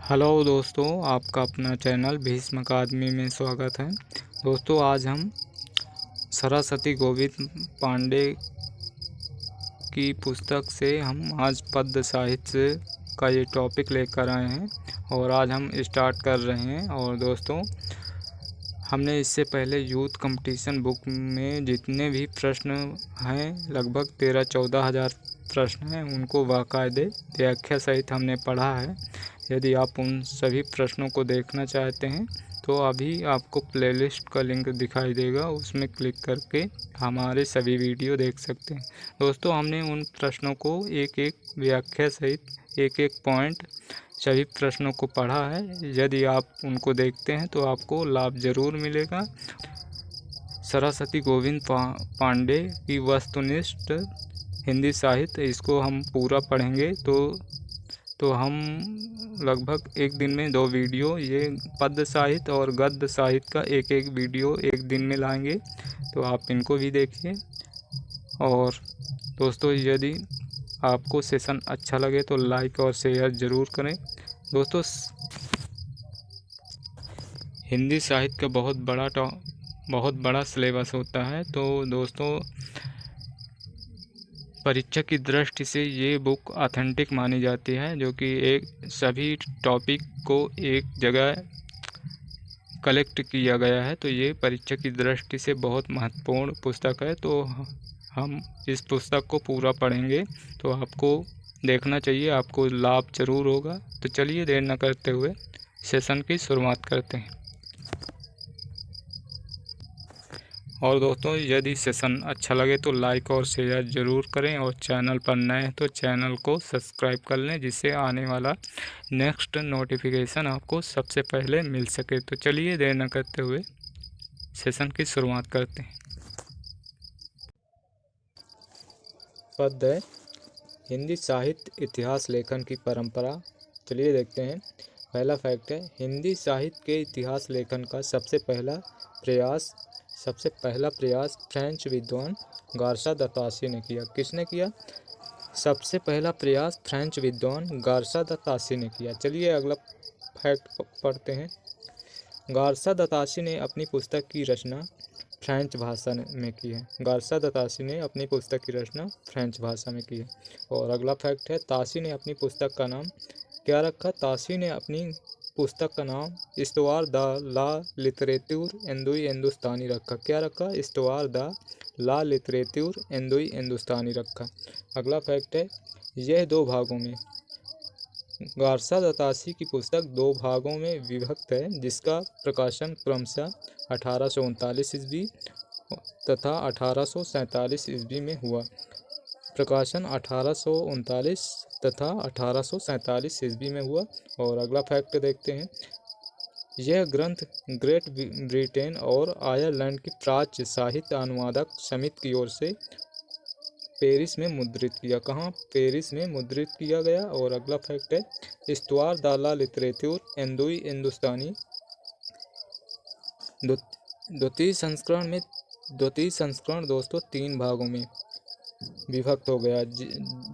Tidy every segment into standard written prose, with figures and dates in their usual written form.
Hello दोस्तों, आपका अपना चैनल भीष्म अकादमी में स्वागत है। दोस्तों, आज हम सरस्वती गोविंद पांडे की पुस्तक से हम आज पद्य साहित्य का ये टॉपिक लेकर आए हैं और आज हम स्टार्ट कर रहे हैं। और दोस्तों, हमने इससे पहले यूथ कंपटीशन बुक में जितने भी प्रश्न हैं, लगभग 13-14 हज़ार प्रश्न हैं, उनको बाकायदे व्याख्या सहित हमने पढ़ा है। यदि आप उन सभी प्रश्नों को देखना चाहते हैं तो अभी आपको प्लेलिस्ट का लिंक दिखाई देगा, उसमें क्लिक करके हमारे सभी वीडियो देख सकते हैं। दोस्तों, हमने उन प्रश्नों को एक एक व्याख्या सहित एक एक पॉइंट सभी प्रश्नों को पढ़ा है। यदि आप उनको देखते हैं तो आपको लाभ ज़रूर मिलेगा। सरस्वती गोविंद पांडे की वस्तुनिष्ठ हिंदी साहित्य, इसको हम पूरा पढ़ेंगे तो हम लगभग एक दिन में 2 वीडियो, ये पद्य साहित्य और गद्य साहित्य का एक एक वीडियो एक दिन में लाएंगे, तो आप इनको भी देखिए। और दोस्तों, यदि आपको सेशन अच्छा लगे तो लाइक और शेयर ज़रूर करें। दोस्तों, हिंदी साहित्य का बहुत बड़ा सिलेबस होता है, तो दोस्तों परीक्षा की दृष्टि से ये बुक ऑथेंटिक मानी जाती है, जो कि एक सभी टॉपिक को एक जगह कलेक्ट किया गया है। तो ये परीक्षा की दृष्टि से बहुत महत्वपूर्ण पुस्तक है। तो हम इस पुस्तक को पूरा पढ़ेंगे, तो आपको देखना चाहिए, आपको लाभ ज़रूर होगा। तो चलिए देर न करते हुए सेशन की शुरुआत करते हैं। और दोस्तों, यदि सेशन अच्छा लगे तो लाइक और शेयर ज़रूर करें, और चैनल पर नए हैं तो चैनल को सब्सक्राइब कर लें, जिससे आने वाला नेक्स्ट नोटिफिकेशन आपको सबसे पहले मिल सके। तो चलिए देर न करते हुए सेशन की शुरुआत करते हैं। पद्य हिंदी साहित्य इतिहास लेखन की परंपरा। चलिए देखते हैं। पहला फैक्ट है, हिंदी साहित्य के इतिहास लेखन का सबसे पहला प्रयास फ्रेंच विद्वान गार्सा द तासी ने किया। किसने किया? सबसे पहला प्रयास फ्रेंच विद्वान गार्सा द तासी ने किया। चलिए अगला फैक्ट पढ़ते हैं। गार्सा द तासी ने अपनी पुस्तक की रचना फ्रेंच भाषा में की है। गार्सा द तासी ने अपनी पुस्तक की रचना फ्रेंच भाषा में की है। और अगला फैक्ट है, तासी ने अपनी पुस्तक का नाम क्या रखा? तासी ने अपनी पुस्तक का नाम इस्तवार द ला लिटरेतुर एंदुई हिंदुस्तानी रखा। क्या रखा? इस्तवार द ला लिटरेतुर एंदुई हिंदुस्तानी रखा। अगला फैक्ट है, यह 2 भागों में, गार्सा द तासी की पुस्तक 2 भागों में विभक्त है, जिसका प्रकाशन क्रमशः 1839 ईस्वी तथा 1847 ईस्वी में हुआ। प्रकाशन 1839 तथा 1847 ईस्वी में हुआ। और अगला फैक्ट देखते हैं। यह ग्रंथ ग्रेट ब्रिटेन और आयरलैंड की प्राच्य साहित्य अनुवादक समिति की ओर से पेरिस में मुद्रित किया। कहाँ? पेरिस में मुद्रित किया गया। और अगला फैक्ट है, इस्तवार द ला लिटरेतुर एंदुई हिंदुस्तानी द्वितीय संस्करण दोस्तों 3 भागों में विभक्त हो गया,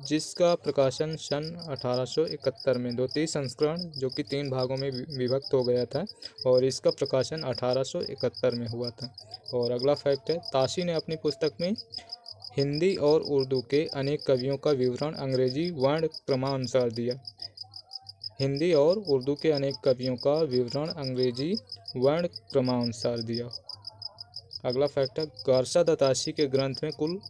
जिसका प्रकाशन सन 1871 में, द्वितीय संस्करण जो कि 3 भागों में विभक्त हो गया था, और इसका प्रकाशन 1871 में हुआ था। और अगला फैक्ट है, तासी ने अपनी पुस्तक में हिंदी और उर्दू के अनेक कवियों का विवरण अंग्रेजी वर्ण क्रमानुसार दिया। हिंदी और उर्दू के अनेक कवियों का विवरण अंग्रेजी वर्ण क्रमानुसार दिया। अगला फैक्ट है, गार्सा द तासी के ग्रंथ में कुल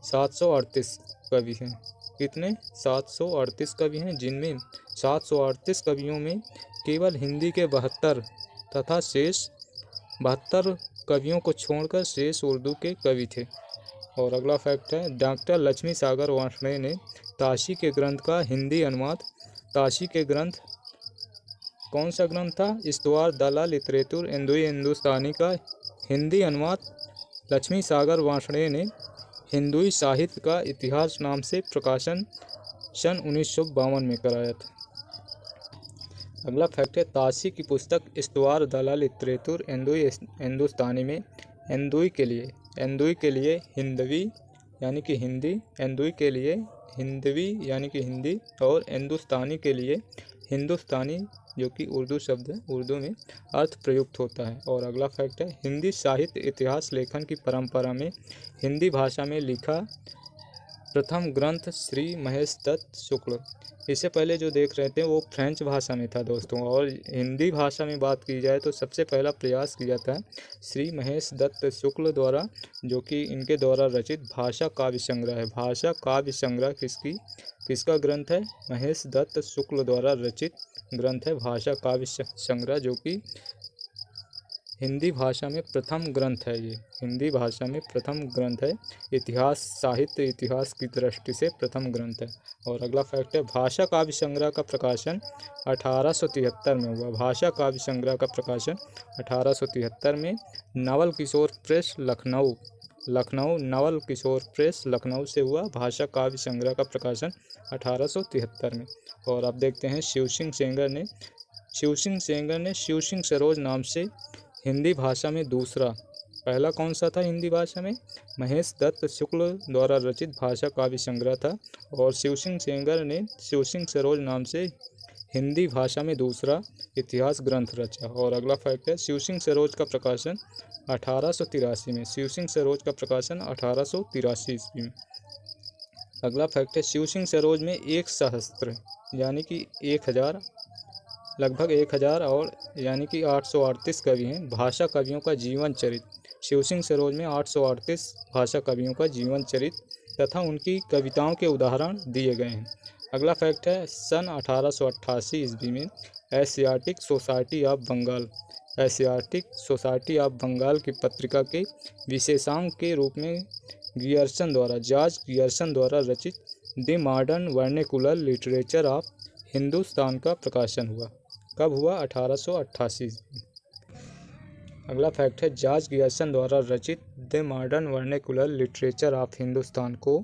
738 कवि हैं। कितने? 738 कवि हैं, जिनमें 738 कवियों में केवल हिंदी के 72 तथा शेष 72 कवियों को छोड़कर शेष उर्दू के कवि थे। और अगला फैक्ट है, डॉक्टर लक्ष्मी सागर वार्ष्णेय ने तासी के ग्रंथ का हिंदी अनुवाद, तासी के ग्रंथ कौन सा ग्रंथ था? इस्तवार द ला लिटरेतुर एंदुई हिंदुस्तानी का हिंदी अनुवाद लक्ष्मी सागर वार्ष्णेय ने हिंदुई साहित्य का इतिहास नाम से प्रकाशन सन 1952 में कराया था। अगला फैक्ट है, तासी की पुस्तक इस्तवार द ला लिटरेतुर एंदुई हिंदुस्तानी में एंदुई के लिए हिंदवी यानी कि हिंदी, एंदुई के लिए हिंदवी यानी कि हिंदी, और हिंदुस्तानी के लिए हिंदुस्तानी जो कि उर्दू शब्द है, उर्दू में अर्थ प्रयुक्त होता है। और अगला फैक्ट है हिंदी साहित्य इतिहास लेखन की परंपरा में हिंदी भाषा में लिखा प्रथम ग्रंथ श्री महेश दत्त शुक्ल। इससे पहले जो देख रहे थे वो फ्रेंच भाषा में था दोस्तों, और हिंदी भाषा में बात की जाए तो सबसे पहला प्रयास किया था श्री महेश दत्त शुक्ल द्वारा, जो कि इनके द्वारा रचित भाषा काव्य संग्रह है। भाषा काव्य संग्रह किसका ग्रंथ है? महेश दत्त शुक्ल द्वारा रचित ग्रंथ है भाषा काव्य संग्रह, जो कि हिंदी भाषा में प्रथम ग्रंथ है। ये हिंदी भाषा में प्रथम ग्रंथ है, इतिहास साहित्य इतिहास की दृष्टि से प्रथम ग्रंथ है। और अगला फैक्ट है भाषा काव्य संग्रह का प्रकाशन 1873 में हुआ। भाषा काव्य संग्रह का प्रकाशन 1873 में नवल किशोर प्रेस लखनऊ नवल किशोर प्रेस लखनऊ से हुआ। भाषा काव्य संग्रह का प्रकाशन 1873 में। और अब देखते हैं शिव सिंह सेंगर ने शिव सिंह सरोज नाम से हिंदी भाषा में दूसरा, पहला कौन सा था हिंदी भाषा में? महेश दत्त शुक्ल द्वारा रचित भाषा काव्य संग्रह था। और शिव सिंह सेंगर ने शिव सिंह सरोज नाम से हिंदी भाषा में दूसरा इतिहास ग्रंथ रचा। और अगला फैक्ट है शिव सिंह सरोज का प्रकाशन 1883 में। शिव सिंह सरोज का प्रकाशन 1883 ईस्वी में। अगला फैक्ट है शिव सिंह सरोज में 1 सहस्त्र यानी कि 1000 लगभग 1000 और यानी कि 838 कवि हैं। भाषा कवियों का जीवन चरित्र शिव सिंह सरोज में 838 भाषा कवियों का जीवन चरित्र तथा उनकी कविताओं के उदाहरण दिए गए हैं। अगला फैक्ट है सन 1888 ईस्वी में एशियाटिक सोसाइटी ऑफ बंगाल की पत्रिका के विशेषांक के रूप में जॉर्ज गियर्सन द्वारा रचित the modern vernacular literature of Hindustan का प्रकाशन हुआ। कब हुआ? 1888 में। अगला फैक्ट है जॉर्ज गियर्सन द्वारा रचित the modern vernacular literature of Hindustan को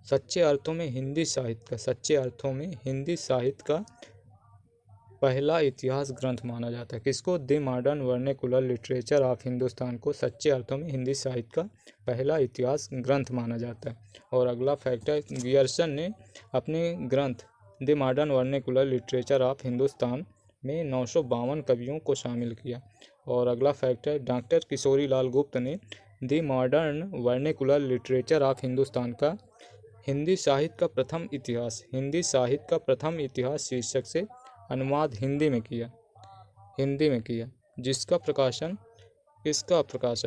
सच्चे अर्थों में हिंदी साहित्य का पहला इतिहास ग्रंथ माना जाता है। किसको? The modern vernacular literature of Hindustan को सच्चे अर्थों में हिंदी साहित्य का पहला इतिहास ग्रंथ माना जाता है। और अगला फैक्ट है गियर्सन ने अपने ग्रंथ the modern vernacular literature of Hindustan में 952 कवियों को शामिल किया। और अगला फैक्ट है डॉक्टर किशोरी लाल गुप्त ने the modern vernacular literature of Hindustan का हिंदी साहित्य का प्रथम इतिहास शीर्षक से अनुवाद हिंदी में किया, जिसका प्रकाशन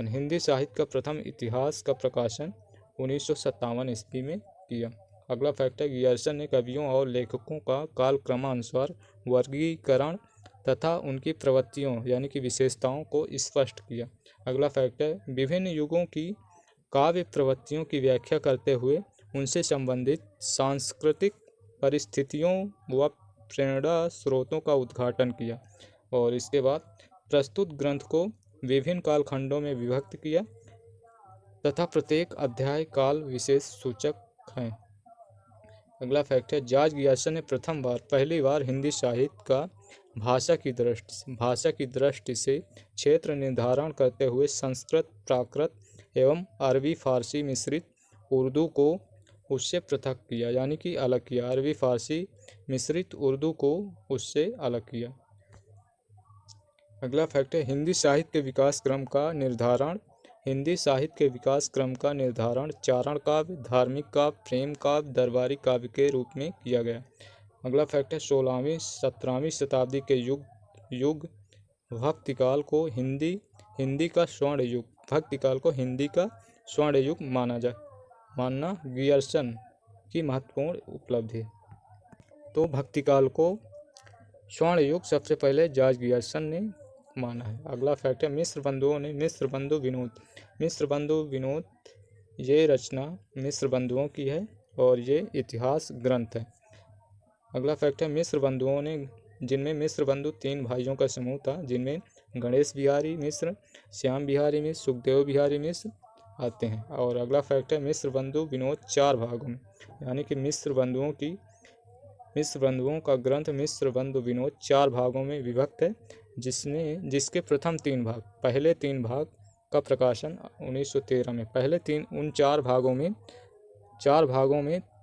हिंदी साहित्य का प्रथम इतिहास का प्रकाशन 1957 ईस्वी में किया। अगला फैक्ट है गियर्सन ने कवियों और लेखकों का कालक्रमानुसार वर्गीकरण तथा उनकी प्रवृत्तियों यानी कि विशेषताओं को स्पष्ट किया। अगला फैक्ट है विभिन्न युगों की काव्य प्रवृत्तियों की व्याख्या करते हुए उनसे संबंधित सांस्कृतिक परिस्थितियों व प्रेरणा स्रोतों का उद्घाटन किया। और इसके बाद प्रस्तुत ग्रंथ को विभिन्न कालखंडों में विभक्त किया तथा प्रत्येक अध्याय काल विशेष सूचक हैं। अगला फैक्ट है जॉर्ज गियर्सन ने पहली बार हिंदी साहित्य का भाषा की दृष्टि से क्षेत्र निर्धारण करते हुए संस्कृत, प्राकृत एवं अरबी फारसी मिश्रित उर्दू को उससे पृथक किया यानी कि अलग किया। अरबी फारसी मिश्रित उर्दू को उससे अलग किया। अगला फैक्ट है हिंदी साहित्य के विकास क्रम का निर्धारण चारण काव्य, धार्मिक काव्य, प्रेम काव्य, दरबारी काव्य के रूप में किया गया। अगला फैक्ट है 16वीं 17वीं शताब्दी के युग भक्तिकाल को हिंदी का स्वर्ण युग मानना गियर्सन की महत्वपूर्ण उपलब्धि। तो भक्तिकाल को स्वर्ण युग सबसे पहले जॉर्ज गियर्सन ने माना है। अगला फैक्ट है मिस्र बंधु विनोद ये रचना मिस्र बंधुओं की है और ये इतिहास ग्रंथ है। अगला फैक्ट है जिनमें मिस्र बंधु 3 भाइयों का समूह था, जिनमें गणेश बिहारी मिश्र, श्याम बिहारी मिश्र, सुखदेव बिहारी मिश्र आते हैं। और अगला फैक्ट है मिस्र बंधु विनोद 4 भागों में यानी कि मिस्र बंधुओं का ग्रंथ मिस्र बंधु विनोद 4 भागों में विभक्त है, जिसके पहले 3 भाग का प्रकाशन 1913 में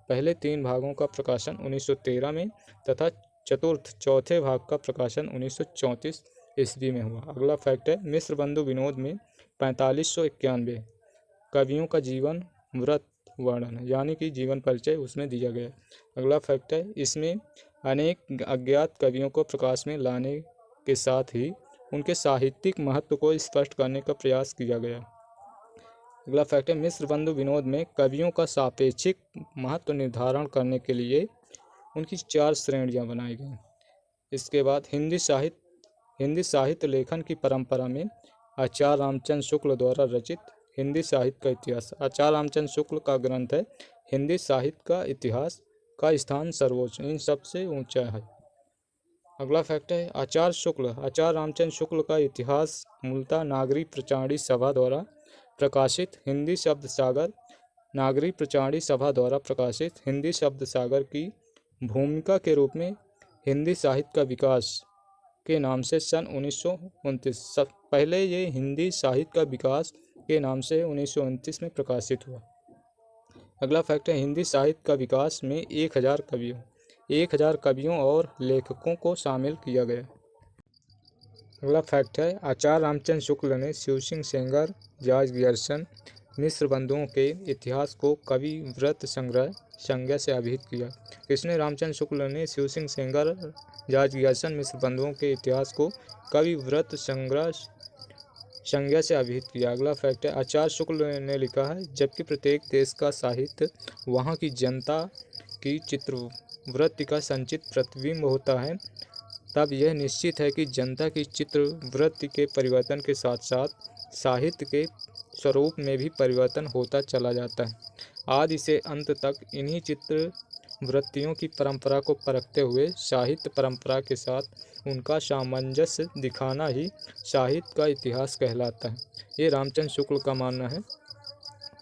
पहले 3 भागों का प्रकाशन 1913 में तथा चौथे भाग का प्रकाशन 1934 ईस्वी में हुआ। अगला फैक्ट है, मिस्र बंधु विनोद में 4591 कवियों का जीवन व्रत वर्णन यानी कि जीवन परिचय उसमें दिया गया। अगला फैक्ट है, इसमें अनेक अज्ञात कवियों को प्रकाश में लाने के साथ ही उनके साहित्यिक महत्व को स्पष्ट करने का प्रयास किया गया। अगला फैक्ट है, मिस्र बंधु विनोद में कवियों का सापेक्षिक महत्व निर्धारण करने के लिए उनकी 4 श्रेणियां बनाई गई। इसके बाद हिंदी साहित्य लेखन की परंपरा में आचार्य रामचंद्र शुक्ल द्वारा रचित हिंदी साहित्य का इतिहास। आचार्य रामचंद्र शुक्ल का ग्रंथ है हिंदी साहित्य का इतिहास का स्थान सर्वोच्च, इन सबसे ऊंचा है। अगला फैक्ट है, आचार्य रामचंद्र शुक्ल का इतिहास मूलतः नागरी प्रचारणी सभा द्वारा प्रकाशित हिंदी शब्द सागर की भूमिका के रूप में हिंदी साहित्य का विकास के नाम से सन 1929 पहले ये हिंदी साहित्य का विकास के नाम से 1929 में प्रकाशित हुआ। अगला फैक्ट है, हिंदी साहित्य का विकास में 1000 कवियों और लेखकों को शामिल किया गया। अगला फैक्ट है, आचार्य रामचंद्र शुक्ल ने शिव सिंह सेंगर, जॉर्ज गियर्सन, मिस्र बंधुओं के इतिहास को कवि व्रत संज्ञा से अभिहित किया। किसने? रामचंद्र शुक्ल ने शिव सिंह सेंगर, जॉर्ज गियर्सन, मिस्र बंधुओं के इतिहास को कवि व्रत संज्ञा से अभिहित किया। अगला फैक्ट है, आचार्य शुक्ल ने लिखा है, जबकि प्रत्येक देश का साहित्य वहाँ की जनता की चित्रवृत्ति का संचित प्रतिबिंब होता है, तब यह निश्चित है कि जनता की चित्रवृत्ति के परिवर्तन के साथ साथ साहित्य के स्वरूप में भी परिवर्तन होता चला जाता है। आदि से अंत तक इन्हीं चित्रवृत्तियों की परंपरा को परखते हुए साहित्य परंपरा के साथ उनका सामंजस्य दिखाना ही साहित्य का इतिहास कहलाता है। ये रामचंद्र शुक्ल का मानना है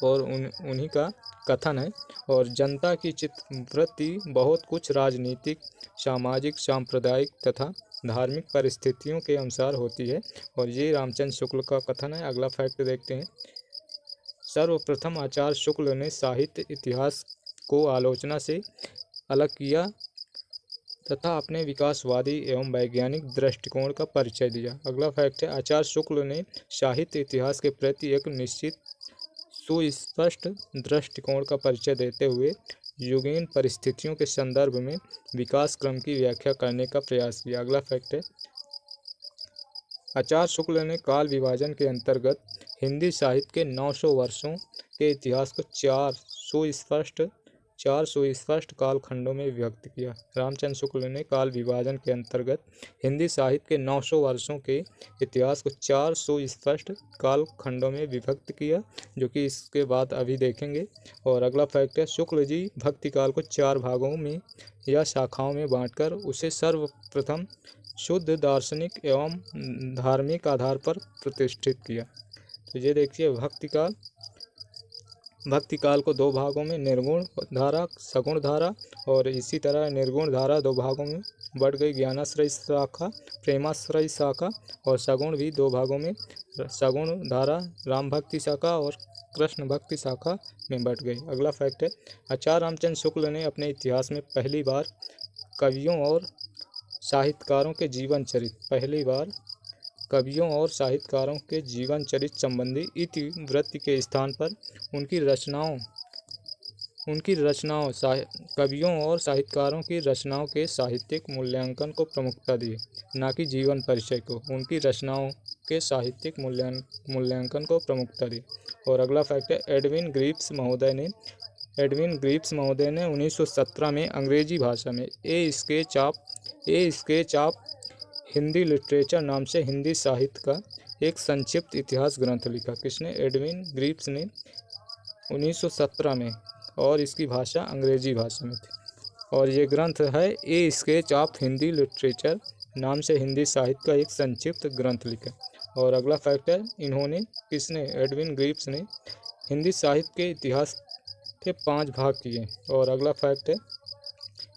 और उन्हीं का कथन है। और जनता की चित्तवृत्ति बहुत कुछ राजनीतिक, सामाजिक, सांप्रदायिक तथा धार्मिक परिस्थितियों के अनुसार होती है, और ये रामचंद्र शुक्ल का कथन है। अगला फैक्ट देखते हैं। सर्वप्रथम आचार्य शुक्ल ने साहित्य इतिहास को आलोचना से अलग किया तथा अपने विकासवादी एवं वैज्ञानिक दृष्टिकोण का परिचय दिया। अगला फैक्ट है, आचार्य शुक्ल ने साहित्य इतिहास के प्रति एक निश्चित सुस्पष्ट दृष्टिकोण का परिचय देते हुए युगीन परिस्थितियों के संदर्भ में विकास क्रम की व्याख्या करने का प्रयास किया। अगला फैक्ट है, आचार्य शुक्ल ने काल विभाजन के अंतर्गत हिंदी साहित्य के 900 वर्षों के इतिहास को चार सुस्पष्ट कालखंडों में विभक्त किया। रामचंद्र शुक्ल ने काल विभाजन के अंतर्गत हिंदी साहित्य के 900 वर्षों के इतिहास को 4 सुस्पष्ट कालखंडों में विभक्त किया, जो कि इसके बाद अभी देखेंगे। और अगला फैक्ट है, शुक्ल जी भक्ति काल को 4 भागों में या शाखाओं में बांटकर उसे सर्वप्रथम शुद्ध दार्शनिक एवं धार्मिक आधार पर प्रतिष्ठित किया। तो ये देखिए, भक्ति काल को 2 भागों में, निर्गुण धारा, सगुण धारा, और इसी तरह निर्गुण धारा 2 भागों में बढ़ गई, ज्ञानाश्रय शाखा, प्रेमाश्रय शाखा, और सगुण भी 2 भागों में, सगुण धारा राम भक्ति शाखा और कृष्ण भक्ति शाखा में बढ़ गई। अगला फैक्ट है, आचार्य रामचंद्र शुक्ल ने अपने इतिहास में पहली बार कवियों और साहित्यकारों के जीवन चरित्र संबंधी इतिवृत्ति के स्थान पर उनकी रचनाओं कवियों और साहित्यकारों की रचनाओं के साहित्यिक मूल्यांकन को प्रमुखता दी, न कि जीवन परिचय को। उनकी रचनाओं के साहित्यिक मूल्यांकन को प्रमुखता दी। और अगला फैक्ट है, एडविन ग्रीव्स महोदय ने 1917 में अंग्रेजी भाषा में ए स्केच ऑफ हिंदी लिटरेचर नाम से हिंदी साहित्य का एक संक्षिप्त इतिहास ग्रंथ लिखा। किसने? एडविन ग्रीव्स ने 1917 में, और इसकी भाषा अंग्रेजी भाषा में थी। और ये ग्रंथ है ए स्केच ऑफ हिंदी लिटरेचर नाम से हिंदी साहित्य का एक संक्षिप्त ग्रंथ लिखा। और अगला फैक्ट है, एडविन ग्रीव्स ने हिंदी साहित्य के इतिहास के 5 भाग किए। और अगला फैक्ट है,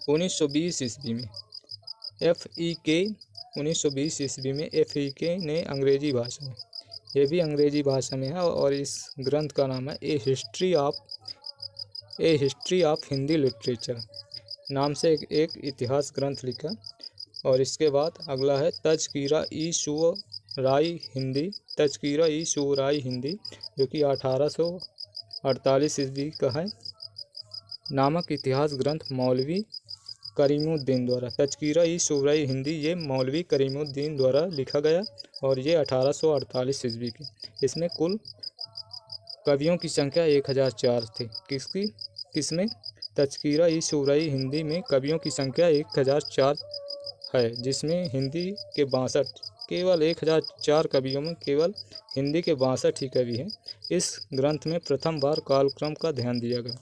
1920 ईस्वी में FEK ने अंग्रेजी भाषा में, ये भी अंग्रेजी भाषा में है, और इस ग्रंथ का नाम है ए हिस्ट्री ऑफ हिंदी लिटरेचर। नाम से एक इतिहास ग्रंथ लिखा। और इसके बाद अगला है तज़किरा-ई-शुअराई हिंदी, तज़किरा-ई-शुअराई हिंदी, जो कि 1848 ईस्वी का है, नामक इतिहास ग्रंथ मौलवी करीमुद्दीन द्वारा। तज़किरा-ई-शुअराई हिंदी ये मौलवी करीमुद्दीन द्वारा लिखा गया और ये 1848 ईस्वी की। इसमें कुल कवियों की संख्या 1004 थी। किसमें? तज़किरा-ई-शुअराई हिंदी में कवियों की संख्या 1004 है, जिसमें हिंदी के 62, केवल 1004 कवियों में केवल हिंदी के 62 ही कवि हैं। इस ग्रंथ में प्रथम बार कालक्रम का ध्यान दिया गया,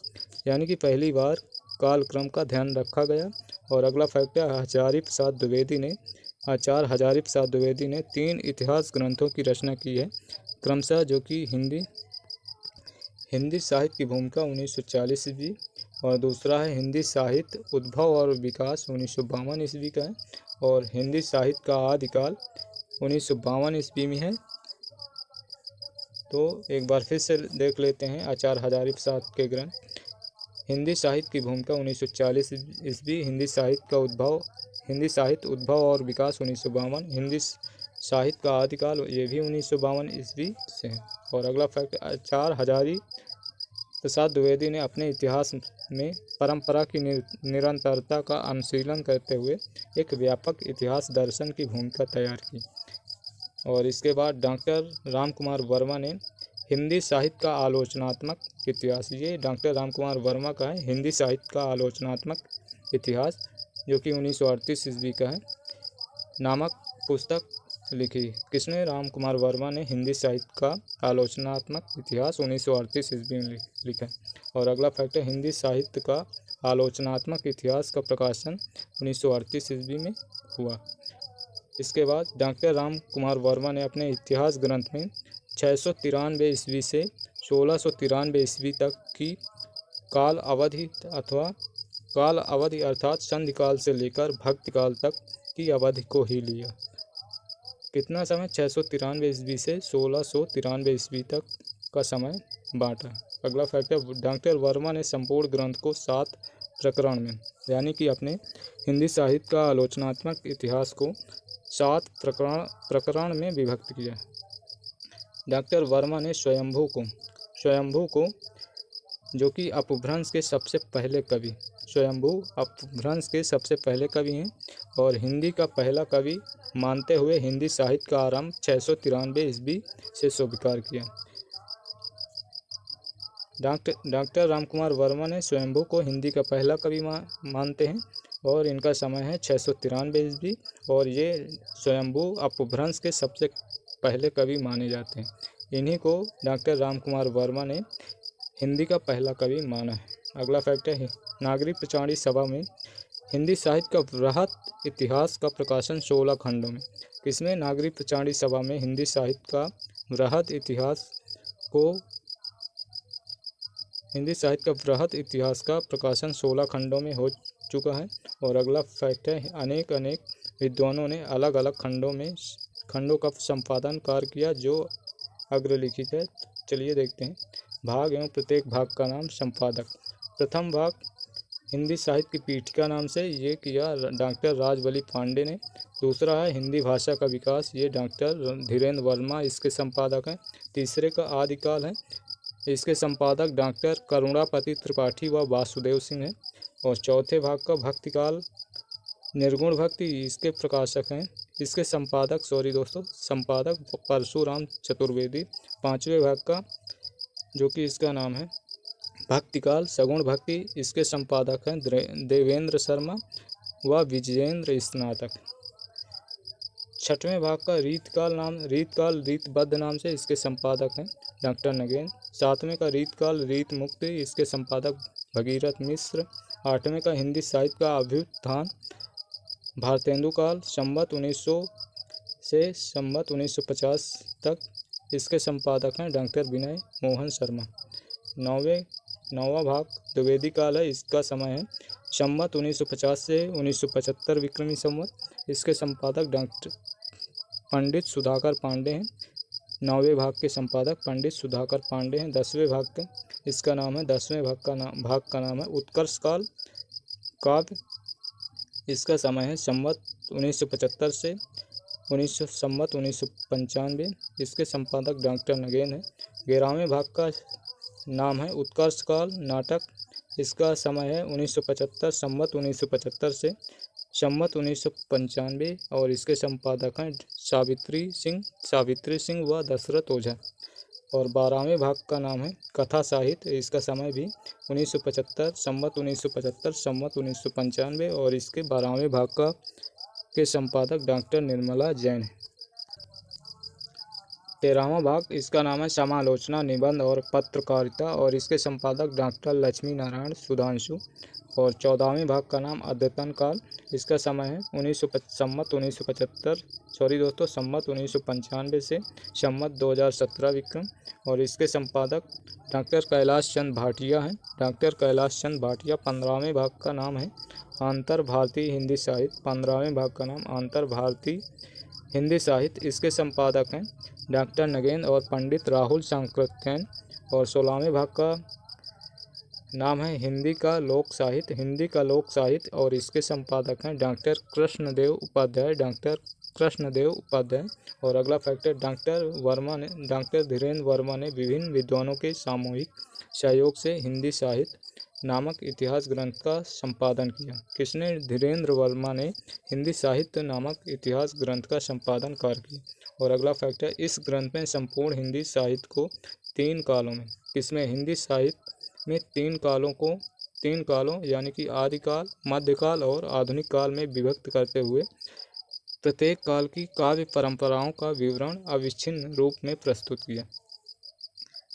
यानी कि पहली बार कालक्रम का ध्यान रखा गया। और अगला फैक्ट है, आचार्य हजारी प्रसाद द्विवेदी ने 3 इतिहास ग्रंथों की रचना की है क्रमशः, जो कि हिंदी साहित्य की भूमिका 1940 ईस्वी, और दूसरा है हिंदी साहित्य उद्भव और विकास 1952 ईस्वी का है, और हिंदी साहित्य का आदिकाल 1952 ईस्वी में है। तो एक बार फिर से देख लेते हैं आचार्य हजारी प्रसाद के ग्रंथ। हिंदी साहित्य की भूमिका 1940 ईस्वी, हिंदी साहित्य उद्भव और विकास 1952, हिंदी साहित्य का आदिकाल ये भी 1952 ईस्वी से है। और अगला फैक्ट, आचार्य हजारी प्रसाद द्विवेदी ने अपने इतिहास में परंपरा की निरंतरता का अनुशीलन करते हुए एक व्यापक इतिहास दर्शन की भूमिका तैयार की। और इसके बाद डॉक्टर रामकुमार वर्मा ने हिंदी साहित्य का आलोचनात्मक इतिहास, ये डॉक्टर रामकुमार वर्मा का है, हिंदी साहित्य का आलोचनात्मक इतिहास, जो कि 1938 ईस्वी का है, नामक पुस्तक लिखी। किसने? रामकुमार वर्मा ने हिंदी साहित्य का आलोचनात्मक इतिहास 1938 ईस्वी में लिखा। और अगला फैक्ट है, हिंदी साहित्य का आलोचनात्मक इतिहास का प्रकाशन 1938 ईस्वी में हुआ। इसके बाद डॉक्टर रामकुमार वर्मा ने अपने इतिहास ग्रंथ में 693 ईस्वी से 1693 ईस्वी तक की काल अवधि अर्थात संधिकाल से लेकर भक्तिकाल तक की अवधि को ही लिया। कितना समय? 693 ईस्वी से 1693 ईस्वी तक का समय बांटा। अगला फैक्टर, डॉक्टर वर्मा ने संपूर्ण ग्रंथ को 7 प्रकरण में, यानी कि अपने हिंदी साहित्य का आलोचनात्मक इतिहास को 7 प्रकरण में विभक्त किया। डॉक्टर वर्मा ने स्वयंभू को जो कि अपभ्रंश के सबसे पहले कवि, स्वयंभू अपभ्रंश के सबसे पहले कवि हैं और हिंदी का पहला कवि मानते हुए हिंदी साहित्य का आरंभ 693 ईस्वी से स्वीकार किया। डॉक्टर रामकुमार वर्मा ने स्वयंभू को हिंदी का पहला कवि मानते हैं और इनका समय है 693 ईस्वी, और ये स्वयंभू अपभ्रंश के सबसे पहले कवि माने जाते हैं। इन्हीं को डॉक्टर रामकुमार वर्मा ने हिंदी का पहला कवि माना है। अगला फैक्ट है, नागरिक प्रचारणी सभा में हिंदी साहित्य का वृहत इतिहास का प्रकाशन 16 खंडों में। किसमें? नागरिक प्रचारणी सभा में हिंदी साहित्य का वृहत इतिहास का प्रकाशन 16 खंडों में हो चुका है। और अगला फैक्ट है, अनेक विद्वानों ने अलग अलग खंडों का संपादन कार्य किया जो अग्रलिखित है। चलिए देखते हैं भाग एवं प्रत्येक भाग का नाम, संपादक। प्रथम भाग हिंदी साहित्य की पीठिका नाम से ये किया डॉक्टर राजबली पांडे ने। दूसरा है हिंदी भाषा का विकास, ये डॉक्टर धीरेन्द्र वर्मा इसके संपादक हैं। तीसरे का आदिकाल है, इसके संपादक डॉक्टर करुणापति त्रिपाठी व वासुदेव सिंह हैं। और चौथे भाग का भक्तिकाल निर्गुण भक्ति, इसके प्रकाशक हैं, इसके संपादक परशुराम चतुर्वेदी। पांचवें भाग का जो कि इसका नाम है भक्तिकाल सगुण भक्ति, इसके संपादक हैं देवेंद्र शर्मा व विजयेंद्र स्नातक। छठवें भाग का रीतबद्ध नाम से इसके संपादक हैं डॉक्टर नगेन। सातवें का रीतकाल रीत मुक्ति, इसके संपादक भगीरथ मिश्र। आठवें का हिंदी साहित्य का अभ्युत्थान भारतेंदु काल संवत 1900 से संवत 1950 तक, इसके संपादक हैं डॉक्टर विनय मोहन शर्मा। नौवां भाग द्विवेदी काल है, इसका समय है संवत 1950 से 1975 विक्रमी संवत, इसके संपादक डॉक्टर पंडित सुधाकर पांडे हैं। 9वें भाग के संपादक पंडित सुधाकर पांडे हैं। 10वें भाग का इसका नाम है 10वें भाग का नाम है उत्कर्ष काल काव्य, इसका समय है संवत 1975 से 1995। इसके संपादक डॉक्टर नगेन है। 11वें भाग का नाम है उत्कर्ष काल नाटक। इसका समय है 1975 संवत 1975 से संवत 1995 और इसके संपादक हैं सावित्री सिंह व दशरथ ओझा। और 12वें भाग का नाम है कथा साहित्य। इसका समय भी 1975 संवत 1975 संवत 1995 और इसके 12वें भाग के संपादक डॉक्टर निर्मला जैन है। 13वां भाग, इसका नाम है समालोचना निबंध और पत्रकारिता और इसके संपादक डॉक्टर लक्ष्मी नारायण सुधांशु। और 14वें भाग का नाम अद्यतन काल। इसका समय है संवत 1995 से संवत 2017 विक्रम। और इसके संपादक डॉक्टर कैलाश चंद भाटिया हैं। डॉक्टर कैलाश चंद भाटिया। 15वें भाग का नाम है आंतर भारतीय हिंदी साहित्य। 15वें भाग का नाम आंतर भारतीय हिंदी साहित्य। इसके संपादक हैं डॉक्टर नगेन और पंडित राहुल सांकृत्यायन। और 16वें भाग का नाम है हिंदी का लोक साहित्य और इसके संपादक हैं डॉक्टर कृष्णदेव उपाध्याय। और अगला फैक्टर, डॉक्टर धीरेन्द्र वर्मा ने विभिन्न विद्वानों के सामूहिक सहयोग से हिंदी साहित्य नामक इतिहास ग्रंथ का संपादन किया। किसने? धीरेन्द्र वर्मा ने हिंदी साहित्य नामक इतिहास ग्रंथ का संपादन कार्य किया। और अगला फैक्टर, इस ग्रंथ में संपूर्ण हिंदी साहित्य को 3 कालों में, इसमें हिंदी साहित्य में 3 कालों यानी कि आदिकाल, मध्यकाल और आधुनिक काल में विभक्त करते हुए प्रत्येक काल की काव्य परंपराओं का विवरण अविच्छिन्न रूप में प्रस्तुत किया।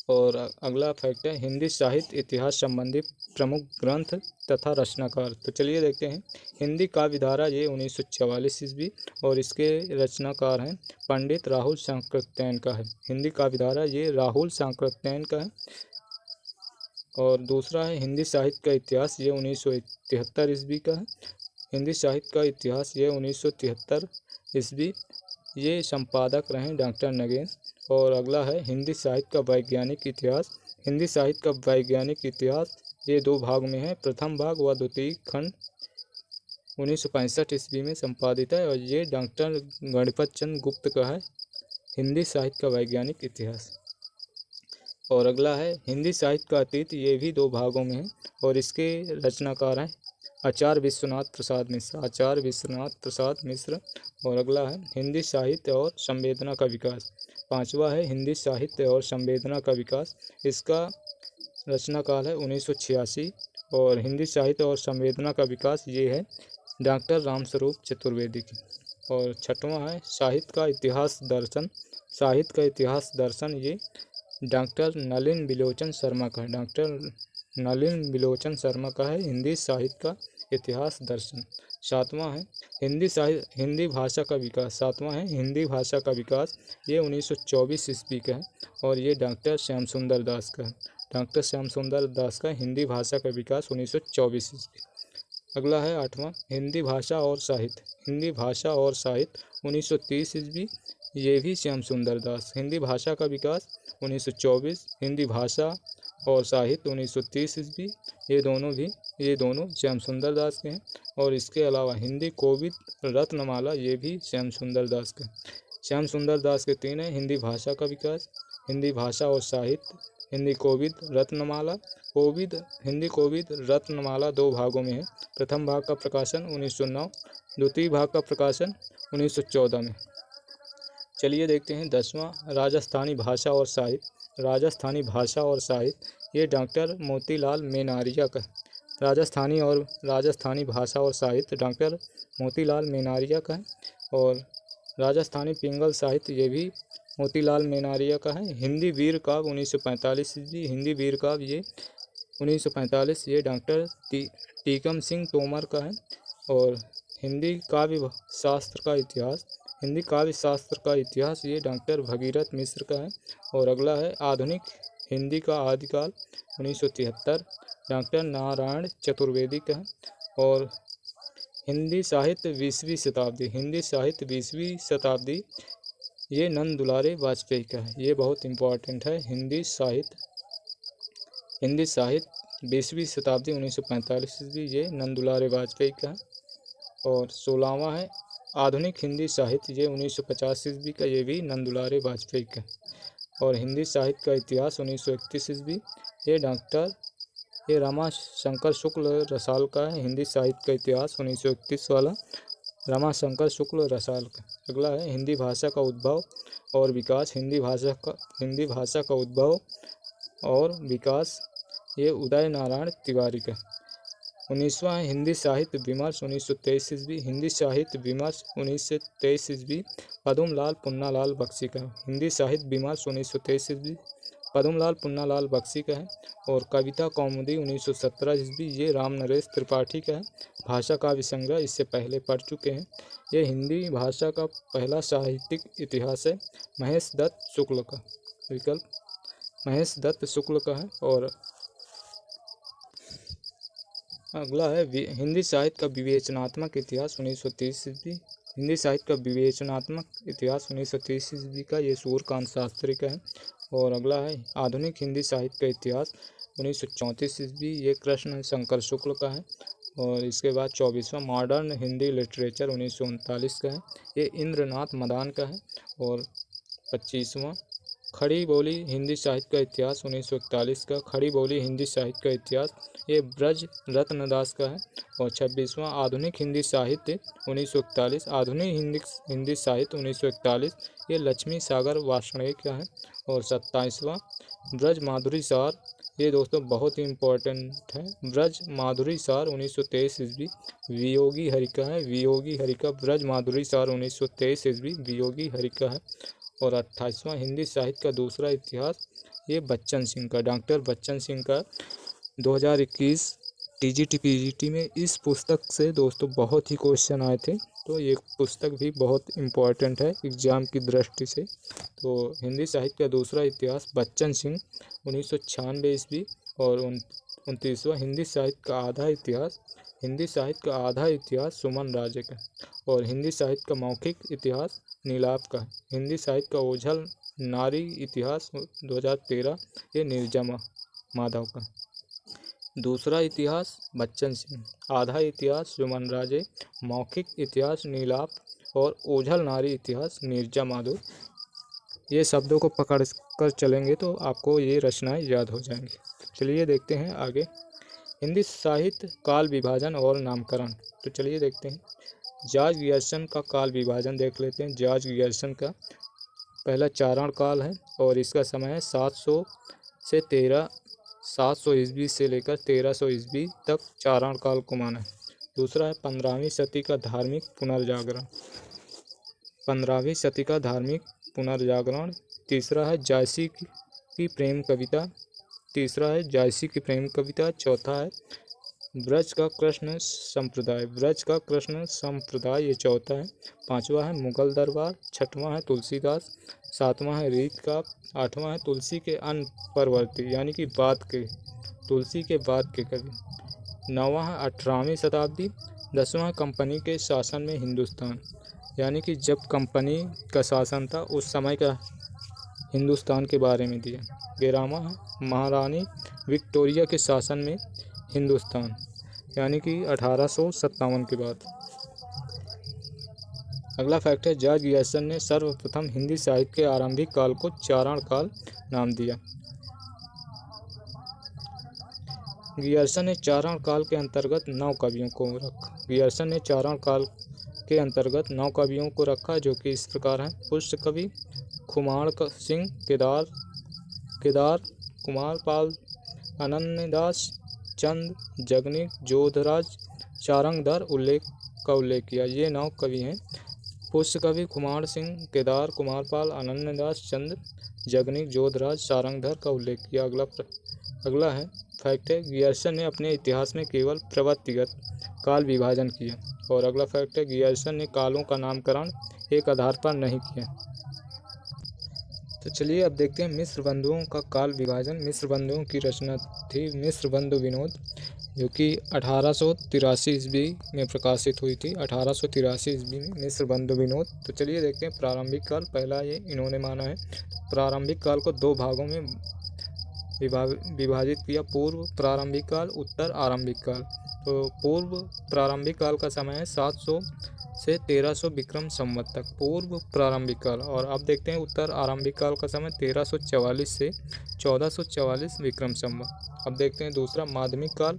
और अगला फैक्ट है हिंदी साहित्य इतिहास संबंधी प्रमुख ग्रंथ तथा रचनाकार। तो चलिए देखते हैं। हिंदी काव्य धारा ये 1944 ईस्वी और इसके रचनाकार हैं पंडित राहुल सांकृत्यायन का है। हिंदी काव्य धारा ये राहुल सांकृत्यायन का है। और दूसरा है हिंदी साहित्य का इतिहास, ये 1973 ईस्वी का है। हिंदी साहित्य का इतिहास ये 1973 ईस्वी, ये संपादक रहे डॉक्टर नगेन। और अगला है हिंदी साहित्य का वैज्ञानिक इतिहास। हिंदी साहित्य का वैज्ञानिक इतिहास ये 2 भाग में है। प्रथम भाग व द्वितीय खंड 1965 ईस्वी में संपादित है और ये डॉक्टर गणपत चंद्र गुप्त का है, हिंदी साहित्य का वैज्ञानिक इतिहास। और अगला है हिंदी साहित्य का अतीत, ये भी 2 भागों में है और इसके रचनाकार हैं आचार्य विश्वनाथ प्रसाद मिश्र। और अगला है हिंदी साहित्य और संवेदना का विकास। 5वां है हिंदी साहित्य और संवेदना का विकास। इसका रचनाकाल है 1986 और हिंदी साहित्य और संवेदना का विकास ये है डॉक्टर रामस्वरूप चतुर्वेदी की। और 6वां है साहित्य का इतिहास दर्शन, ये डॉक्टर नलिन बिलोचन शर्मा का है। हिंदी साहित्य का इतिहास दर्शन। 7वां है हिंदी भाषा का विकास। ये 1924 ईस्वी का है और ये डॉक्टर श्याम सुंदर दास का हिंदी भाषा का विकास 1924 ईस्वी। अगला है 8वां हिंदी भाषा और साहित्य 1930 ईस्वी, ये भी श्याम सुंदर दास। हिंदी भाषा का विकास 1924, हिंदी भाषा और साहित्य 1930 ईस्वी, ये दोनों श्याम सुंदर दास के हैं। और इसके अलावा हिंदी कोविद रत्नमाला, ये भी श्याम सुंदर दास के। श्याम सुंदर दास के 3 हैं, हिंदी भाषा का विकास, हिंदी भाषा और साहित्य, हिंदी कोविद रत्नमाला 2 भागों में है। प्रथम भाग का प्रकाशन 1909, द्वितीय भाग का प्रकाशन 1914 में। चलिए देखते हैं 10वां राजस्थानी भाषा और साहित्य। ये डॉक्टर मोतीलाल मेनारिया का राजस्थानी भाषा और साहित्य डॉक्टर मोतीलाल मेनारिया का है। और राजस्थानी पिंगल साहित्य ये भी मोतीलाल मेनारिया का है। हिंदी वीर काव्य 1945 ईस्वी, हिंदी वीर काव्य ये 1945, ये डॉक्टर टीकम सिंह तोमर का है। और हिंदी काव्य शास्त्र का इतिहास ये डॉक्टर भगीरथ मिश्र का है। और अगला है आधुनिक हिंदी का आदिकाल 1973, डॉक्टर नारायण चतुर्वेदी का है। और हिंदी साहित्य 20वीं शताब्दी ये नंद दुलारे वाजपेयी का है। ये बहुत इम्पोर्टेंट है। हिंदी साहित्य 20वीं शताब्दी 1945 ईस्वी, ये नंदुलारे वाजपेयी का है। और 16वां है आधुनिक हिंदी साहित्य, ये 1950 ईस्वी का, ये भी नंदुलारे वाजपेयी का। और हिंदी साहित्य का इतिहास 1931 ईस्वी, ये रमा शंकर शुक्ल रसाल का है। हिंदी साहित्य का इतिहास 1931 वाला रमा शंकर शुक्ल रसाल का। अगला है हिंदी भाषा का उद्भव और विकास। हिंदी भाषा का उद्भव और विकास, ये उदय नारायण तिवारी का। 19वां है हिंदी साहित्य विमर्श 1923 ईस्वी। हिंदी साहित्य विमर्श 1923 ईस्वी, पद्मलाल पुन्नालाल बख्शी का। हिंदी साहित्य विमर्श 1923 ईस्वी, पद्मलाल पुन्नालाल बख्शी का है। और कविता कौमुदी 1917 ईस्वी, ये राम नरेश त्रिपाठी का है। भाषा काव्य संग्रह, इससे पहले पढ़ चुके हैं। ये हिंदी भाषा का पहला साहित्यिक इतिहास है, महेश दत्त शुक्ल का। विकल्प महेश दत्त शुक्ल का है। और अगला है हिंदी साहित्य का विवेचनात्मक इतिहास 1930 ईस्वी। हिंदी साहित्य का विवेचनात्मक इतिहास 1930 ईस्वी का, ये सूर्यकांत शास्त्री का है। और अगला है आधुनिक हिंदी साहित्य का इतिहास 1934 ईस्वी, ये कृष्ण शंकर शुक्ल का है। और इसके बाद 24वां मॉडर्न हिंदी लिटरेचर 1939 का है, ये इंद्रनाथ मदान का है। और 25वां खड़ी बोली हिंदी साहित्य का इतिहास 1941 का। खड़ी बोली हिंदी साहित्य का इतिहास, ये ब्रज रत्नदास का है। और 26वां आधुनिक हिंदी साहित्य 1941, आधुनिक हिंदी साहित्य 1941, ये लक्ष्मी सागर वार्ष्णेय का है। और 27वां ब्रज माधुरी सार, ये दोस्तों बहुत ही इम्पोर्टेंट है, ब्रज माधुरी सार 1923 ईस्वी, वियोगी हरिका है। वियोगी हरिका ब्रज माधुरी सार 1923 ईस्वी, वियोगी हरिका है। और 28वां हिंदी साहित्य का दूसरा इतिहास, ये बच्चन सिंह का, डॉक्टर बच्चन सिंह का। 2021 टीजीटी पीजीटी में इस पुस्तक से दोस्तों बहुत ही क्वेश्चन आए थे, तो ये पुस्तक भी बहुत इम्पोर्टेंट है एग्जाम की दृष्टि से। तो हिंदी साहित्य का दूसरा इतिहास बच्चन सिंह 1996 ईस्वी। और 29वां हिंदी साहित्य का आधा इतिहास, हिंदी साहित्य का आधा इतिहास सुमन राजे का। और हिंदी साहित्य का मौखिक इतिहास नीलाप का। हिंदी साहित्य का ओझल नारी इतिहास 2013, ये नीरजा माधव का। दूसरा इतिहास बच्चन सिंह, आधा इतिहास सुमन राजे, मौखिक इतिहास नीलाप और ओझल नारी इतिहास नीरजा माधव। ये शब्दों को पकड़ कर चलेंगे तो आपको ये रचनाएं याद हो जाएंगी। चलिए देखते हैं आगे हिंदी साहित्य काल विभाजन और नामकरण। तो चलिए देखते हैं जॉर्ज गियर्सन का काल विभाजन देख लेते हैं। जॉर्ज गियर्सन का पहला चारण काल है और इसका समय है 700 ईस्वी से लेकर 1300 ईस्वी तक चारण काल को माना है। दूसरा है 15वीं सदी का धार्मिक पुनर्जागरण, 15वीं सदी का धार्मिक पुनर्जागरण। तीसरा है जायसी की प्रेम कविता, तीसरा है जायसी की प्रेम कविता। चौथा है ब्रज का कृष्ण संप्रदाय, ब्रज का कृष्ण संप्रदाय, ये चौथा है। पांचवा है मुगल दरबार। छठवां है तुलसीदास। सातवां है रीत काव्य। आठवां है तुलसी के अन्य परवर्ती, यानी कि बाद के, तुलसी के बाद के कवि। नौवां है 18वीं शताब्दी। 10वां है कंपनी के शासन में हिंदुस्तान, यानी कि जब कंपनी का शासन था उस समय का हिंदुस्तान के बारे में दिया। 11वां है महारानी विक्टोरिया के शासन में हिंदुस्तान, यानी कि 1857 के बाद। अगला फैक्ट है जॉर्ज गियर्सन ने सर्वप्रथम हिंदी साहित्य के आरंभिक काल को चारण काल नाम दिया। गियर्सन ने चारण काल के अंतर्गत 9 कवियों को रखा। गियर्सन ने चारण काल के अंतर्गत 9 कवियों को रखा, जो कि इस प्रकार हैं। पुष्य कवि खुमाण सिंह, केदार कुमार पाल, अनन्यदास चंद, जगनीक, जोधराज, सारंगधर का उल्लेख किया। ये 9 कवि हैं। पुष्य कवि खुमाण सिंह, केदार कुमारपाल, अनन्यदास चंद, जगनीक, जोधराज, सारंगधर का उल्लेख किया। अगला है फैक्ट है गियर्सन ने अपने इतिहास में केवल प्रवृत्तिगत काल विभाजन किया। और अगला फैक्ट है गियर्सन ने कालों का नामकरण एक आधार पर नहीं किया। तो चलिए अब देखते हैं मिस्र बंधुओं का काल विभाजन। मिस्र बंधुओं की रचना थी मिस्र बंधु विनोद, जो कि 1883 ईस्वी में प्रकाशित हुई थी। 1883 ईस्वी में मिस्र बंधु विनोद। तो चलिए देखते हैं प्रारंभिक काल। पहला ये इन्होंने माना है प्रारंभिक काल को 2 भागों में विभाजित किया। पूर्व प्रारंभिक काल, उत्तर आरंभिक काल। तो पूर्व प्रारंभिक काल का समय है 700 से 1300 विक्रम संवत तक, पूर्व प्रारंभिक काल। और अब देखते हैं उत्तर आरंभिक काल का समय 1344 से 1444 विक्रम संवत। अब देखते हैं दूसरा माध्यमिक काल।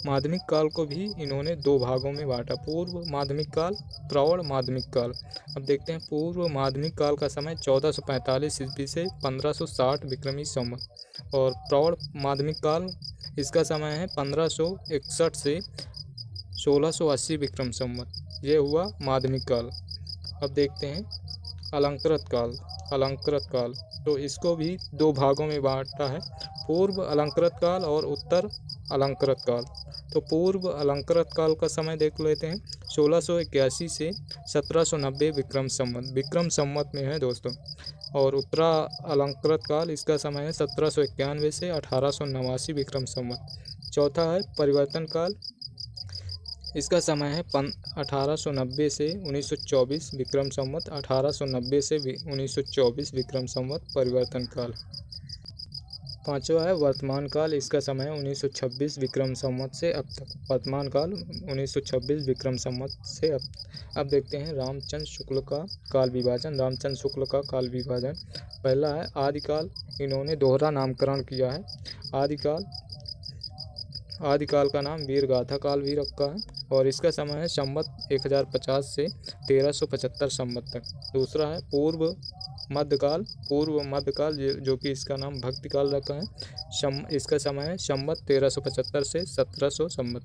माध्यमिक काल को भी इन्होंने दो भागों में बांटा, पूर्व माध्यमिक काल, प्रौढ़ माध्यमिक काल। अब देखते हैं पूर्व माध्यमिक काल का समय 1445 ईस्वी से 1560 विक्रमी संवत। और प्रौढ़ माध्यमिक काल, इसका समय है 1561 से 1680 विक्रम संवत। ये हुआ माध्यमिक काल। अब देखते हैं अलंकृत काल। अलंकृत काल, तो इसको भी दो भागों में बांटा है, पूर्व अलंकृत काल और उत्तर अलंकृत काल। तो पूर्व अलंकृत काल का समय देख लेते हैं, 1681 से 1790 विक्रम संवत, विक्रम संवत में है दोस्तों। और उत्तरा अलंकृत काल, इसका समय है 1791 से 1889 विक्रम संवत। चौथा है परिवर्तन काल, इसका समय है 1890 से 1924 विक्रम संवत, 1890 से 1924 विक्रम संवत परिवर्तन काल। पांचवा है वर्तमान काल, इसका समय है 1926 विक्रम संवत से अब तक, वर्तमान काल 1926 विक्रम संवत से अब देखते हैं रामचंद्र शुक्ल का काल विभाजन। रामचंद्र शुक्ल का काल विभाजन, पहला है आदिकाल, इन्होंने दोहरा नामकरण किया है। आदिकाल का नाम वीरगाथा काल भी रखा है, और इसका समय है संवत 1050 से 1375 संवत तक। दूसरा है पूर्व मध्यकाल, पूर्व मध्यकाल जो कि इसका नाम भक्ति काल रखा है, इसका समय है संवत 1375 से 1700 संवत।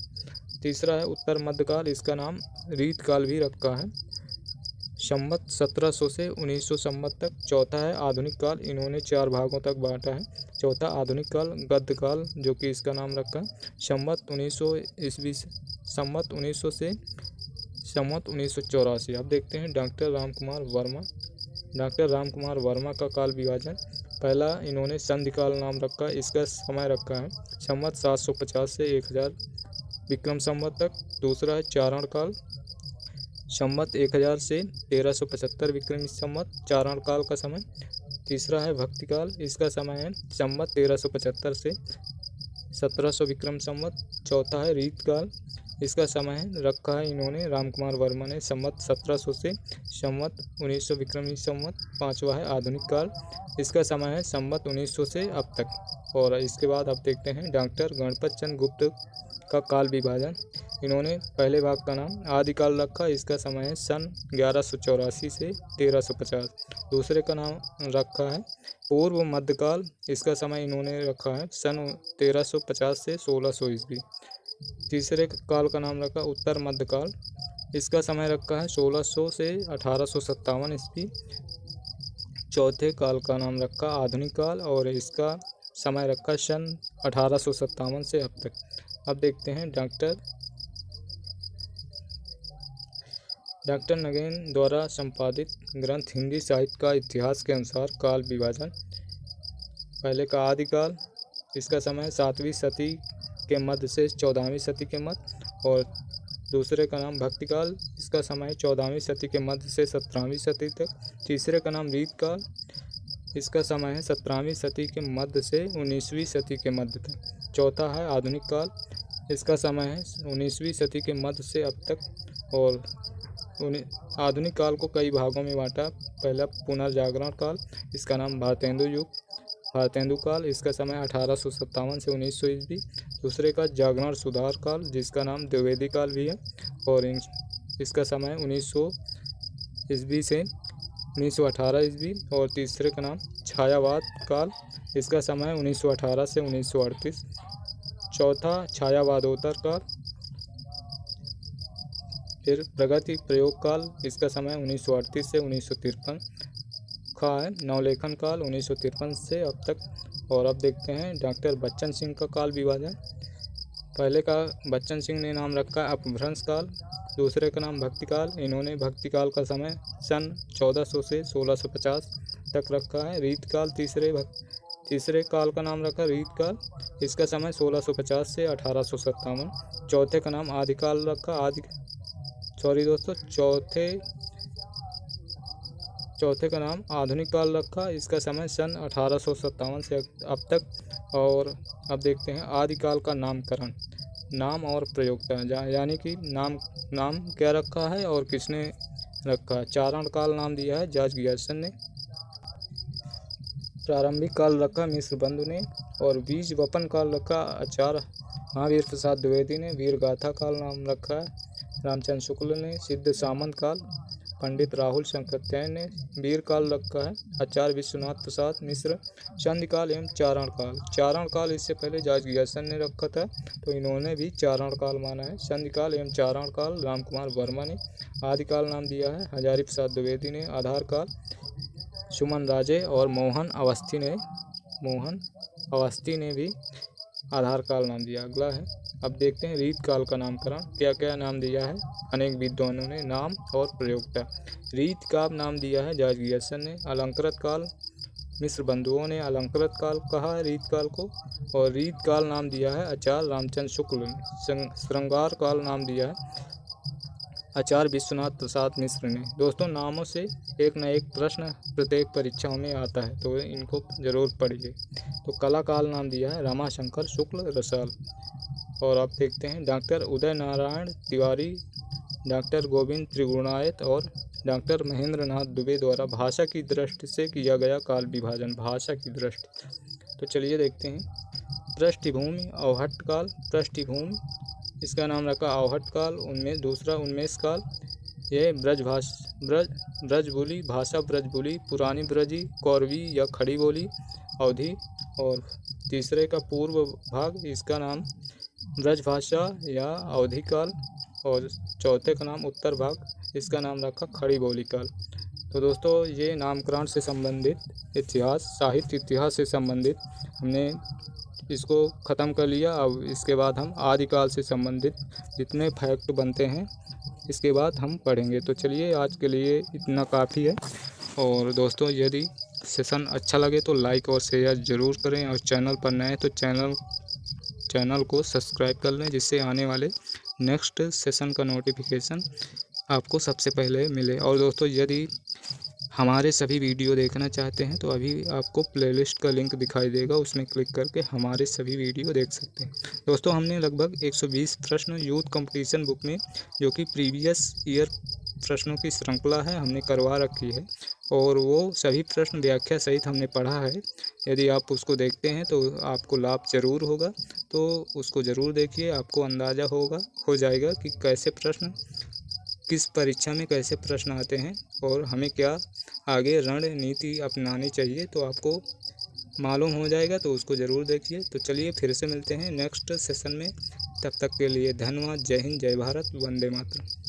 तीसरा है उत्तर मध्यकाल, इसका नाम रीत काल भी रखा है, संवत 1700 से 1900 संवत तक। चौथा है आधुनिक काल, इन्होंने 4 भागों तक बांटा है। चौथा आधुनिक काल, गद्य काल जो कि इसका नाम रखा है, संवत 1900 ईस्वी से संवत 1900 से संवत 1984। अब देखते हैं डॉक्टर रामकुमार वर्मा। डॉक्टर रामकुमार वर्मा का काल विभाजन, पहला इन्होंने संधि काल नाम रखा, इसका समय रखा है संवत 750 से 1000 विक्रम संवत तक। दूसरा है चारण काल, संवत 1000 से 1375 विक्रमी संवत, चारण काल का समय। तीसरा है भक्ति काल, इसका समय है संवत 1375 से 1700 विक्रम संवत। चौथा है रीत काल, इसका समय है रखा है इन्होंने रामकुमार वर्मा ने संवत 1700 से संवत 1900 विक्रमी संवत। पांचवा है आधुनिक काल, इसका समय है संवत 1900 से अब तक। और इसके बाद अब देखते हैं डॉक्टर गणपत चंद्र गुप्त का काल विभाजन। इन्होंने पहले भाग का नाम आदिकाल रखा, इसका समय है सन 1184 से 1350। दूसरे का नाम रखा है पूर्व मध्यकाल, इसका समय इन्होंने रखा है सन 1350 से 1600 ईस्वी। तीसरे काल का नाम रखा उत्तर मध्यकाल, इसका समय रखा है 1600 से 1857 ईस्वी। चौथे काल का नाम रखा आधुनिक काल, और इसका समय रखा सन 1857 से अब तक। अब देखते हैं डॉक्टर नगेन द्वारा संपादित ग्रंथ हिंदी साहित्य का इतिहास के अनुसार काल विभाजन। पहले का आदिकाल, इसका समय 7वीं सदी के मध्य से 14वीं सदी के मध्य। और दूसरे का नाम भक्ति काल, इसका समय 14वीं सदी के मध्य से 17वीं सदी तक। तीसरे का नाम रीत काल, इसका समय है 17वीं सदी के मध्य से 19वीं सदी के मध्य तक। चौथा है आधुनिक काल, इसका समय है 19वीं सदी के मध्य से अब तक। और आधुनिक काल को कई भागों में बांटा। पहला पुनर्जागरण काल, इसका नाम भारतेंदु युग, भारतेंदु काल, इसका समय 1857 से 1900 ईस्वी। दूसरे का जागरण सुधार काल, जिसका नाम द्विवेदी काल भी है, और इसका समय 1900 ईस्वी से 1918 ईस्वी। और तीसरे का नाम छायावाद काल, इसका समय 1918 से 1938। चौथा छायावादोत्तर काल। फिर प्रगति प्रयोग काल, इसका समय 1938 से 1953 का है। नवलेखन काल 1953 से अब तक। और अब देखते हैं डॉक्टर बच्चन सिंह का काल विभाजन। पहले का बच्चन सिंह ने नाम रखा अपभ्रंश काल, दूसरे का नाम भक्ति काल, इन्होंने भक्ति काल का समय सन 1400 से 1650 तक रखा है। रीत काल तीसरे काल का नाम रखा रीत काल, इसका समय 1650 से 1857। चौथे का नाम आदिकाल रखा, चौथे का नाम आधुनिक काल रखा, इसका समय सन 1857 से अब तक। और अब देखते हैं आदिकाल का नामकरण, नाम और प्रयोक्ता, यानी कि नाम क्या रखा है और किसने रखा है। चारण काल नाम दिया है जॉर्ज ग्यर्सन ने, प्रारंभिक काल रखा मिश्र बंधु ने, और बीज वपन काल रखा आचार्य महावीर प्रसाद द्विवेदी ने। वीर गाथा काल नाम रखा है रामचंद्र शुक्ल ने। सिद्ध सामंत काल पंडित राहुल शंकरत्यायन ने। वीर काल रखा है आचार्य विश्वनाथ प्रसाद मिश्र। चंद काल एवं चारण काल, चारण काल इससे पहले जॉर्ज ग्यर्सन ने रखा था, तो इन्होंने भी चारण काल माना है। चंद काल एवं चारण काल रामकुमार वर्मा ने। आदिकाल नाम दिया है हजारी प्रसाद द्विवेदी ने। आधार काल सुमन राजे और मोहन अवस्थी ने भी आधार काल नाम दिया। अगला है, अब देखते हैं रीत काल का नामकरण, क्या क्या नाम दिया है अनेक विद्वानों ने, नाम और प्रयोक्ता। रीत का नाम दिया है जॉर्ज ग्यर्सन ने। अलंकृत काल मिश्र बंधुओं ने अलंकृत काल कहा है रीत काल को, और रीत काल नाम दिया है आचार्य रामचंद्र शुक्ल ने। श्रृंगार काल नाम दिया है आचार्य विश्वनाथ प्रसाद मिश्र ने। दोस्तों, नामों से एक न एक प्रश्न प्रत्येक परीक्षाओं में आता है, तो इनको जरूर पढ़िए। तो कला काल नाम दिया है रमाशंकर शुक्ल रसाल। और आप देखते हैं डॉक्टर उदय नारायण तिवारी, डॉक्टर गोविंद त्रिगुणायत और डॉक्टर महेंद्र नाथ दुबे द्वारा भाषा की दृष्टि से किया गया काल विभाजन, भाषा की दृष्टि। तो चलिए देखते हैं। पृष्ठभूमि अवहट्ट काल, पृष्ठभूमि इसका नाम रखा अवहट्ट काल। उनमें दूसरा उन्मेष काल, यह ब्रज बोली भाषा, ब्रज बोली पुरानी ब्रजी कौरवी या खड़ी बोली अवधि। और तीसरे का पूर्व भाग, इसका नाम ब्रज भाषा या अवधि काल। और चौथे का नाम उत्तर भाग, इसका नाम रखा खड़ी बोली काल। तो दोस्तों, ये नामकरण से संबंधित इतिहास, साहित्य इतिहास से संबंधित हमने इसको ख़त्म कर लिया। अब इसके बाद हम आदिकाल से संबंधित जितने फैक्ट बनते हैं इसके बाद हम पढ़ेंगे। तो चलिए, आज के लिए इतना काफ़ी है। और दोस्तों, यदि सेशन अच्छा लगे तो लाइक और शेयर ज़रूर करें, और चैनल पर नए तो चैनल को सब्सक्राइब कर लें, जिससे आने वाले नेक्स्ट सेशन का नोटिफिकेशन आपको सबसे पहले मिले। और दोस्तों, यदि हमारे सभी वीडियो देखना चाहते हैं तो अभी आपको प्लेलिस्ट का लिंक दिखाई देगा, उसमें क्लिक करके हमारे सभी वीडियो देख सकते हैं। दोस्तों, हमने लगभग 120 प्रश्न यूथ कंपटीशन बुक में, जो कि प्रीवियस ईयर प्रश्नों की श्रृंखला है, हमने करवा रखी है, और वो सभी प्रश्न व्याख्या सहित हमने पढ़ा है। यदि आप उसको देखते हैं तो आपको लाभ ज़रूर होगा, तो उसको ज़रूर देखिए, आपको अंदाज़ा हो जाएगा कि कैसे प्रश्न, किस परीक्षा में कैसे प्रश्न आते हैं और हमें क्या आगे रणनीति अपनानी चाहिए, तो आपको मालूम हो जाएगा। तो उसको ज़रूर देखिए। तो चलिए, फिर से मिलते हैं नेक्स्ट सेशन में। तब तक के लिए धन्यवाद। जय हिंद, जय भारत, वंदे मातरम।